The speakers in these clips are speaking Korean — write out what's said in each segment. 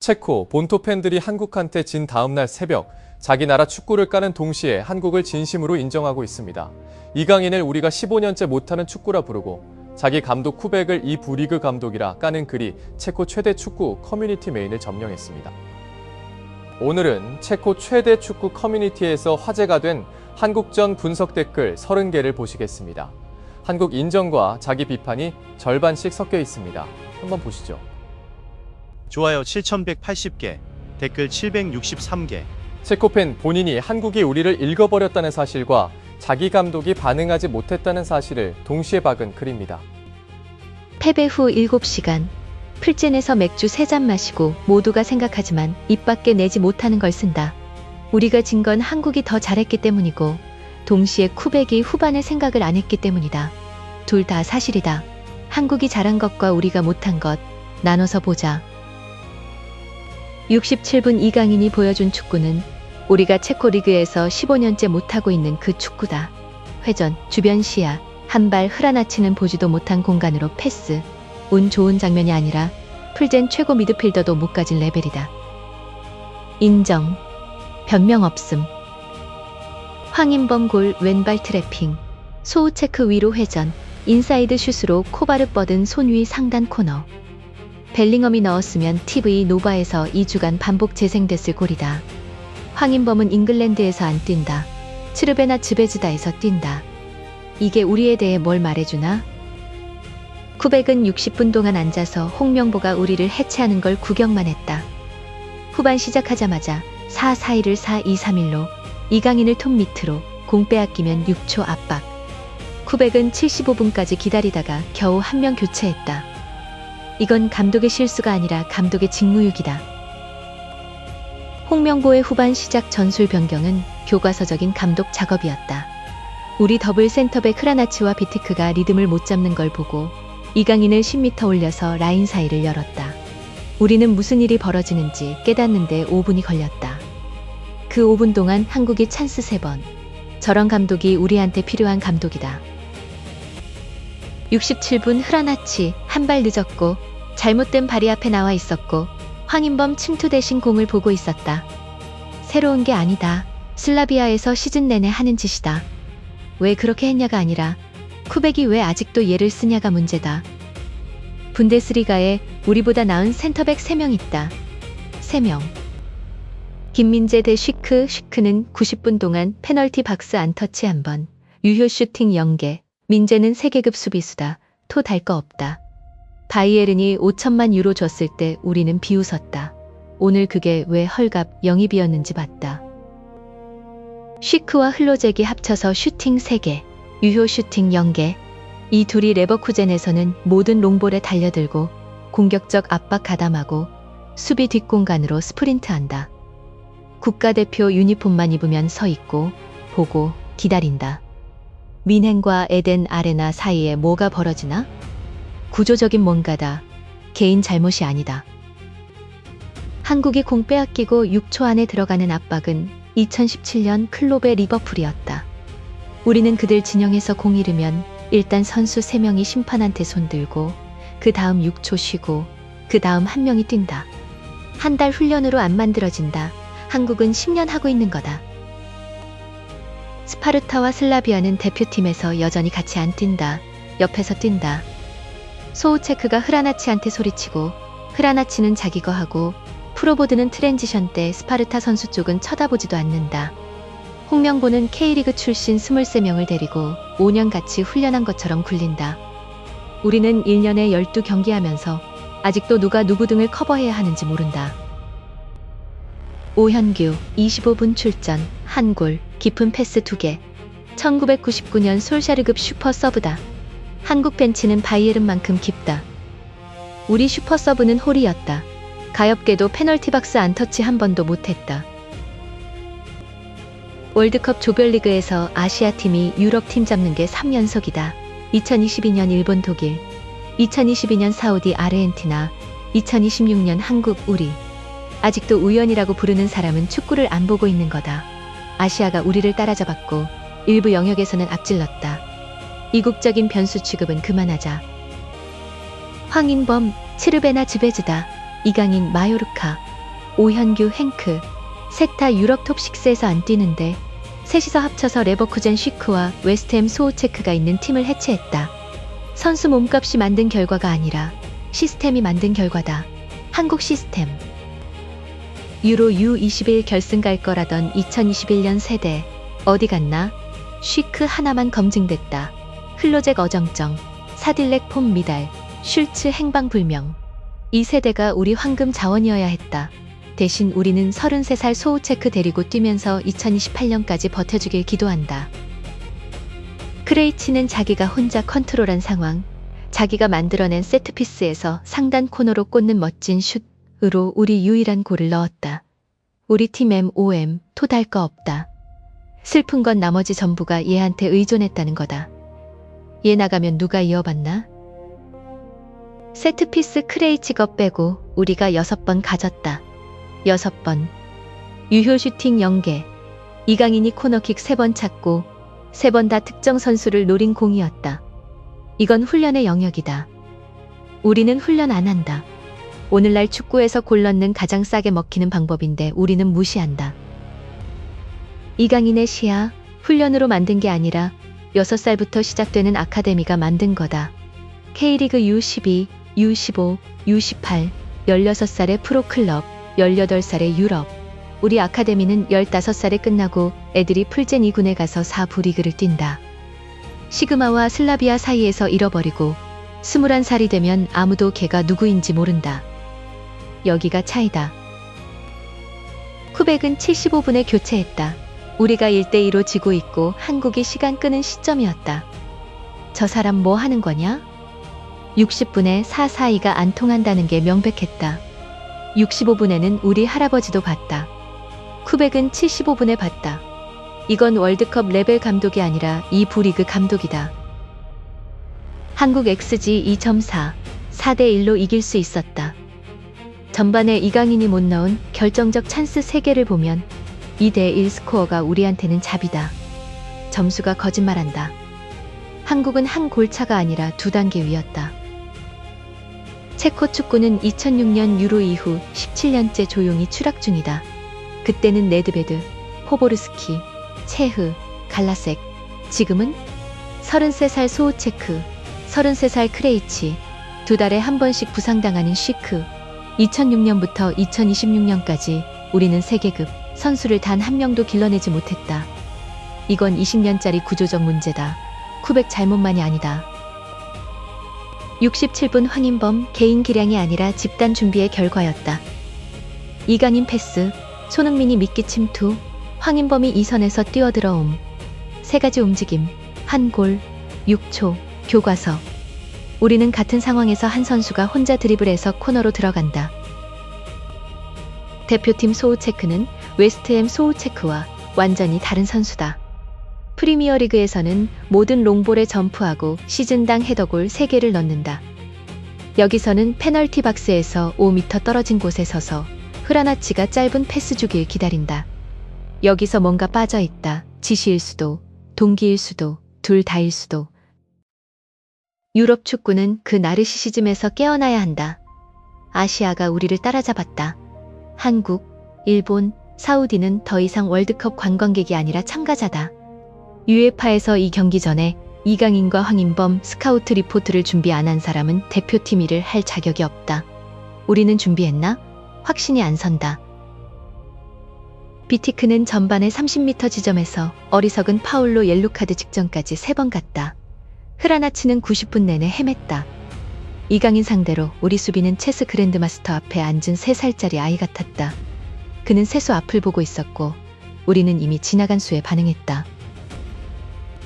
체코, 본토 팬들이 한국한테 진 다음날 새벽, 자기 나라 축구를 까는 동시에 한국을 진심으로 인정하고 있습니다. 이강인을 우리가 15년째 못하는 축구라 부르고 자기 감독 쿠벡을 이 부리그 감독이라 까는 글이 체코 최대 축구 커뮤니티 메인을 점령했습니다. 오늘은 체코 최대 축구 커뮤니티에서 화제가 된 한국전 분석 댓글 30개를 보시겠습니다. 한국 인정과 자기 비판이 절반씩 섞여 있습니다. 한번 보시죠. 좋아요 7,180개, 댓글 763개. 체코 팬 본인이 한국이 우리를 읽어버렸다는 사실과 자기 감독이 반응하지 못했다는 사실을 동시에 박은 글입니다. 패배 후 7시간, 풀젠에서 맥주 3잔 마시고 모두가 생각하지만 입 밖에 내지 못하는 걸 쓴다. 우리가 진 건 한국이 더 잘했기 때문이고 동시에 쿠벡이 후반에 생각을 안 했기 때문이다. 둘 다 사실이다. 한국이 잘한 것과 우리가 못한 것 나눠서 보자. 67분 이강인이 보여준 축구는 우리가 체코 리그에서 15년째 못하고 있는 그 축구다. 회전, 주변 시야, 한 발 흐라나치는 보지도 못한 공간으로 패스. 운 좋은 장면이 아니라 풀젠 최고 미드필더도 못 가진 레벨이다. 인정. 변명 없음. 황인범 골 왼발 트래핑. 소우체크 위로 회전. 인사이드 슛으로 코바르 뻗은 손 위 상단 코너. 벨링엄이 넣었으면 TV 노바에서 2주간 반복 재생됐을 골이다. 황인범은 잉글랜드에서 안 뛴다. 츠르베나 즈베즈다에서 뛴다. 이게 우리에 대해 뭘 말해주나? 쿠벡은 60분 동안 앉아서 홍명보가 우리를 해체하는 걸 구경만 했다. 후반 시작하자마자 4-4-1을 4-2-3-1로 이강인을 톱 밑으로 공 빼앗기면 6초 압박. 쿠벡은 75분까지 기다리다가 겨우 한 명 교체했다. 이건 감독의 실수가 아니라 감독의 직무유기다. 홍명보의 후반 시작 전술 변경은 교과서적인 감독 작업이었다. 우리 더블 센터백 흐라나치와 비티크가 리듬을 못 잡는 걸 보고 이강인을 10m 올려서 라인 사이를 열었다. 우리는 무슨 일이 벌어지는지 깨닫는데 5분이 걸렸다. 그 5분 동안 한국이 찬스 3번. 저런 감독이 우리한테 필요한 감독이다. 67분 흐라나치 한 발 늦었고 잘못된 발이 앞에 나와 있었고 황인범 침투 대신 공을 보고 있었다. 새로운 게 아니다. 슬라비아에서 시즌 내내 하는 짓이다. 왜 그렇게 했냐가 아니라 쿠벡이 왜 아직도 얘를 쓰냐가 문제다. 분데스리가에 우리보다 나은 센터백 3명 있다. 3명. 김민재 대 쉬크는 90분 동안 페널티 박스 안터치 1번, 유효 슈팅 0개, 민재는 세계급 수비수다. 토 달 거 없다. 바이에른이 5천만 유로 줬을 때 우리는 비웃었다. 오늘 그게 왜 헐값 영입이었는지 봤다. 쉬크와 흘로잭이 합쳐서 슈팅 3개, 유효 슈팅 0개. 이 둘이 레버쿠젠에서는 모든 롱볼에 달려들고 공격적 압박 가담하고 수비 뒷공간으로 스프린트한다. 국가대표 유니폼만 입으면 서 있고 보고 기다린다. 민헨과 에덴 아레나 사이에 뭐가 벌어지나? 구조적인 뭔가다. 개인 잘못이 아니다. 한국이 공 빼앗기고 6초 안에 들어가는 압박은 2017년 클롭의 리버풀이었다. 우리는 그들 진영에서 공 잃으면 일단 선수 3명이 심판한테 손들고 그 다음 6초 쉬고 그 다음 한 명이 뛴다. 한 달 훈련으로 안 만들어진다. 한국은 10년 하고 있는 거다. 스파르타와 슬라비아는 대표팀에서 여전히 같이 안 뛴다. 옆에서 뛴다. 소우체크가 흐라나치한테 소리치고 흐라나치는 자기 거 하고 프로보드는 트랜지션 때 스파르타 선수 쪽은 쳐다보지도 않는다. 홍명보는 K리그 출신 23명을 데리고 5년 같이 훈련한 것처럼 굴린다. 우리는 1년에 12경기 하면서 아직도 누가 누구 등을 커버해야 하는지 모른다. 오현규 25분 출전, 한 골, 깊은 패스 2개. 1999년 솔샤르급 슈퍼 서브다. 한국 벤치는 바이에른만큼 깊다. 우리 슈퍼 서브는 홀이었다. 가엾게도 페널티 박스 안터치 한 번도 못했다. 월드컵 조별리그에서 아시아팀이 유럽팀 잡는 게 3연속이다. 2022년 일본 독일, 2022년 사우디 아르헨티나, 2026년 한국 우리. 아직도 우연이라고 부르는 사람은 축구를 안 보고 있는 거다. 아시아가 우리를 따라잡았고 일부 영역에서는 앞질렀다. 이국적인 변수 취급은 그만하자. 황인범, 츠르베나 즈베즈다. 이강인 마요르카. 오현규, 행크, 셋 다 유럽 톱6에서 안 뛰는데 셋이서 합쳐서 레버쿠젠 쉬크와 웨스트햄 소우체크가 있는 팀을 해체했다. 선수 몸값이 만든 결과가 아니라 시스템이 만든 결과다. 한국 시스템. 유로 U21 결승 갈 거라던 2021년 세대 어디 갔나? 쉬크 하나만 검증됐다. 흘로잭 어정쩡, 사딜렉 폼 미달, 슐츠 행방불명. 이 세대가 우리 황금 자원이어야 했다. 대신 우리는 33살 소우체크 데리고 뛰면서 2028년까지 버텨주길 기도한다. 크레이치는 자기가 혼자 컨트롤한 상황, 자기가 만들어낸 세트피스에서 상단 코너로 꽂는 멋진 슛으로 우리 유일한 골을 넣었다. 우리 팀 MOM 토달 거 없다. 슬픈 건 나머지 전부가 얘한테 의존했다는 거다. 얘 나가면 누가 이어받나? 세트피스 크레이치 거 빼고 우리가 6번 가졌다. 6번. 유효 슈팅 0개. 이강인이 코너킥 3번 찾고 3번 다 특정 선수를 노린 공이었다. 이건 훈련의 영역이다. 우리는 훈련 안 한다. 오늘날 축구에서 골 넣는 가장 싸게 먹히는 방법인데 우리는 무시한다. 이강인의 시야, 훈련으로 만든 게 아니라 6살부터 시작되는 아카데미가 만든 거다. K리그 U12, U15, U18, 16살의 프로클럽, 18살의 유럽. 우리 아카데미는 15살에 끝나고 애들이 풀젠 2군에 가서 4부 리그를 뛴다. 시그마와 슬라비아 사이에서 잃어버리고 21살이 되면 아무도 걔가 누구인지 모른다. 여기가 차이다. 쿠벡은 75분에 교체했다. 우리가 1대2로 지고 있고 한국이 시간 끄는 시점이었다. 저 사람 뭐 하는 거냐? 60분에 4-4-2가 안 통한다는 게 명백했다. 65분에는 우리 할아버지도 봤다. 쿠벡은 75분에 봤다. 이건 월드컵 레벨 감독이 아니라 이 부리그 감독이다. 한국 XG 2.4, 4대1로 이길 수 있었다. 전반에 이강인이 못 넣은 결정적 찬스 3개를 보면 2대1 스코어가 우리한테는 잡이다. 점수가 거짓말한다. 한국은 한 골차가 아니라 2단계 위였다. 체코 축구는 2006년 유로 이후 17년째 조용히 추락 중이다. 그때는 네드베드, 포보르스키, 체흐, 갈라색. 지금은 33살 소우체크, 33살 크레이치, 2달에 한 번씩 부상당하는 쉬크. 2006년부터 2026년까지 우리는 세계급 선수를 단 한 명도 길러내지 못했다. 이건 20년짜리 구조적 문제다. 쿠벡 잘못만이 아니다. 67분 황인범 개인 기량이 아니라 집단 준비의 결과였다. 이강인 패스, 손흥민이 미끼 침투, 황인범이 2선에서 뛰어들어옴. 3가지 움직임, 한 골, 6초, 교과서. 우리는 같은 상황에서 한 선수가 혼자 드리블해서 코너로 들어간다. 대표팀 소우체크는 웨스트햄 소우체크와 완전히 다른 선수다. 프리미어리그에서는 모든 롱볼에 점프하고 시즌당 헤더골 3개를 넣는다. 여기서는 페널티 박스에서 5m 떨어진 곳에 서서 흐라나치가 짧은 패스 주길 기다린다. 여기서 뭔가 빠져있다. 지시일 수도, 동기일 수도, 둘 다일 수도. 유럽 축구는 그 나르시시즘에서 깨어나야 한다. 아시아가 우리를 따라잡았다. 한국, 일본, 사우디는 더 이상 월드컵 관광객이 아니라 참가자다. UEFA에서 이 경기 전에 이강인과 황인범 스카우트 리포트를 준비 안 한 사람은 대표팀 일을 할 자격이 없다. 우리는 준비했나? 확신이 안 선다. 비티크는 전반에 30m 지점에서 어리석은 파울로 옐로카드 직전까지 3번 갔다. 흐라나치는 90분 내내 헤맸다. 이강인 상대로 우리 수비는 체스 그랜드마스터 앞에 앉은 3살짜리 아이 같았다. 그는 세수 앞을 보고 있었고 우리는 이미 지나간 수에 반응했다.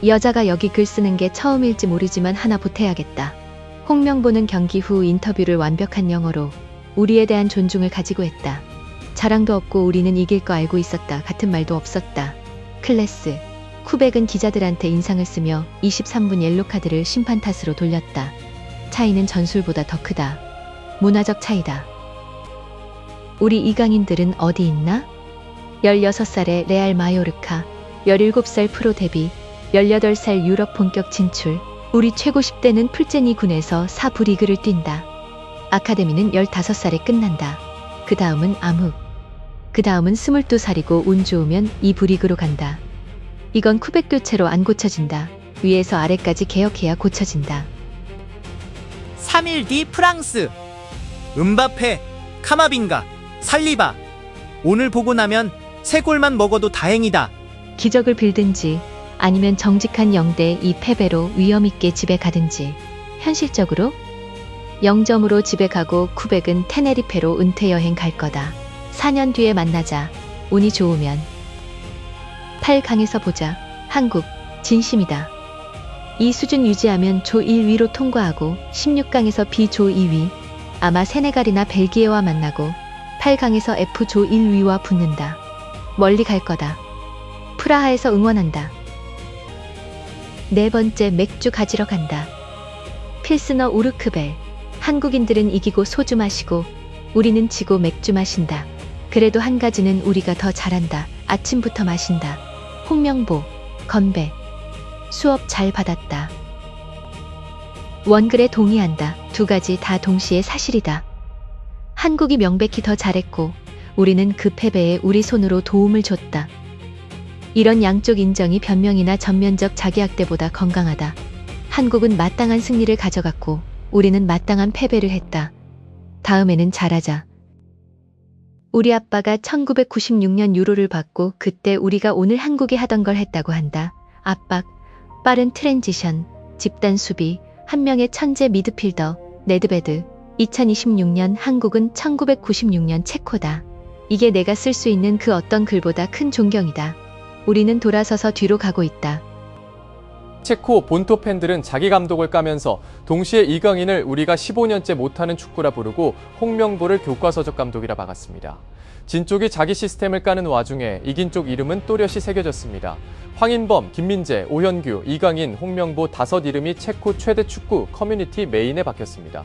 여자가 여기 글 쓰는 게 처음일지 모르지만 하나 보태야겠다. 홍명보는 경기 후 인터뷰를 완벽한 영어로 우리에 대한 존중을 가지고 했다. 자랑도 없고 우리는 이길 거 알고 있었다. 같은 말도 없었다. 클래스. 쿠벡은 기자들한테 인상을 쓰며 23분 옐로카드를 심판 탓으로 돌렸다. 차이는 전술보다 더 크다. 문화적 차이다. 우리 이강인들은 어디 있나? 16살의 레알 마요르카, 17살 프로 데뷔, 18살 유럽 본격 진출. 우리 최고 10대는 풀젠 2군에서 4부 리그를 뛴다. 아카데미는 15살에 끝난다. 그 다음은 암흑. 그 다음은 22살이고 운 좋으면 이 부리그로 간다. 이건 쿠백 교체로 안 고쳐진다. 위에서 아래까지 개혁해야 고쳐진다. 3일 뒤 프랑스. 음바페, 카마빈가, 살리바. 오늘 보고 나면 3골만 먹어도 다행이다. 기적을 빌든지 아니면 정직한 0대2 패배로 위험있게 집에 가든지. 현실적으로 0점으로 집에 가고 쿠백은 테네리페로 은퇴 여행 갈 거다. 4년 뒤에 만나자. 운이 좋으면 8강에서 보자. 한국 진심이다. 이 수준 유지하면 조 1위로 통과하고 16강에서 B조 2위. 아마 세네갈이나 벨기에와 만나고 8강에서 F조 1위와 붙는다. 멀리 갈 거다. 프라하에서 응원한다. 4번째 맥주 가지러 간다. 필스너 우르크벨. 한국인들은 이기고 소주 마시고 우리는 지고 맥주 마신다. 그래도 한 가지는 우리가 더 잘한다. 아침부터 마신다. 홍명보, 건배. 수업 잘 받았다. 원글에 동의한다. 2가지 다 동시에 사실이다. 한국이 명백히 더 잘했고 우리는 그 패배에 우리 손으로 도움을 줬다. 이런 양쪽 인정이 변명이나 전면적 자기학대보다 건강하다. 한국은 마땅한 승리를 가져갔고 우리는 마땅한 패배를 했다. 다음에는 잘하자. 우리 아빠가 1996년 유로를 받고 그때 우리가 오늘 한국이 하던 걸 했다고 한다. 압박, 빠른 트랜지션, 집단 수비, 한 명의 천재 미드필더, 네드베드. 2026년 한국은 1996년 체코다. 이게 내가 쓸 수 있는 그 어떤 글보다 큰 존경이다. 우리는 돌아서서 뒤로 가고 있다. 체코 본토 팬들은 자기 감독을 까면서 동시에 이강인을 우리가 15년째 못하는 축구라 부르고 홍명보를 교과서적 감독이라 박았습니다. 진 쪽이 자기 시스템을 까는 와중에 이긴 쪽 이름은 또렷이 새겨졌습니다. 황인범, 김민재, 오현규, 이강인, 홍명보 5 이름이 체코 최대 축구 커뮤니티 메인에 박혔습니다.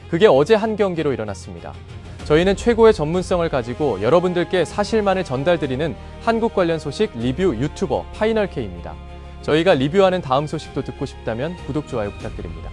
그게 어제 한 경기로 일어났습니다. 저희는 최고의 전문성을 가지고 여러분들께 사실만을 전달드리는 한국 관련 소식 리뷰 유튜버 파이널K입니다. 저희가 리뷰하는 다음 소식도 듣고 싶다면 구독, 좋아요 부탁드립니다.